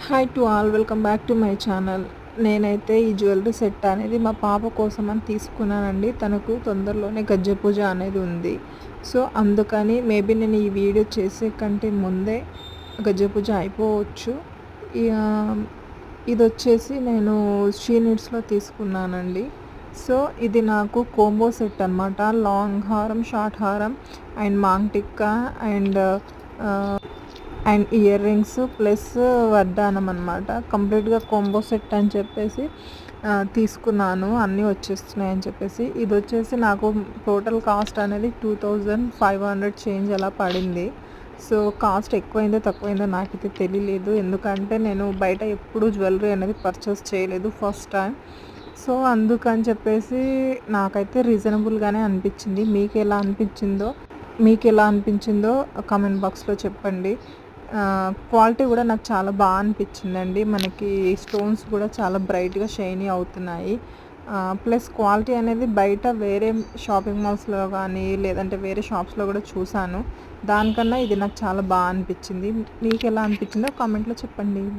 Hi to all, welcome back to my channel. నేనైతే ఈ jewellery set అనేది మా పాప కోసం అని తీసుకున్నానండి. తనకు తొందరలోనే గజ్జ పూజ అనేది ఉంది. సో అందుకని మేబీ నేను ఈ వీడియో చేసే కంటే ముందే గజ్జ పూజ అయిపోవచ్చు. ఇది వచ్చేసి నేను షీ నీడ్స్లో తీసుకున్నానండి. సో ఇది నాకు కోంబో సెట్ అనమాట. లాంగ్ హారం, షార్ట్ హారం and maang tikka and earrings plus వడ్డానం అనమాట. కంప్లీట్గా కాంబో సెట్ అని చెప్పేసి తీసుకున్నాను, అన్నీ వచ్చేస్తున్నాయి అని చెప్పేసి. ఇది వచ్చేసి నాకు టోటల్ కాస్ట్ అనేది 2500 చేంజ్ అలా పడింది. సో కాస్ట్ ఎక్కువైందో తక్కువైందో నాకైతే తెలియలేదు, ఎందుకంటే నేను బయట ఎప్పుడు జ్యువెలరీ అనేది పర్చేస్ చేయలేదు, ఫస్ట్ టైం. సో అందుకని చెప్పేసి నాకైతే రీజనబుల్గానే అనిపించింది. మీకు ఎలా అనిపించిందో కామెంట్ బాక్స్లో చెప్పండి. క్వాలిటీ కూడా నాకు చాలా బాగా అనిపించిందండి. మనకి స్టోన్స్ కూడా చాలా బ్రైట్గా షైనీ అవుతున్నాయి. ప్లస్ క్వాలిటీ అనేది బయట వేరే షాపింగ్ మాల్స్లో కానీ లేదంటే వేరే షాప్స్లో కూడా చూశాను, దానికన్నా ఇది నాకు చాలా బాగా అనిపించింది. మీకు ఎలా అనిపించిందో కామెంట్లో చెప్పండి.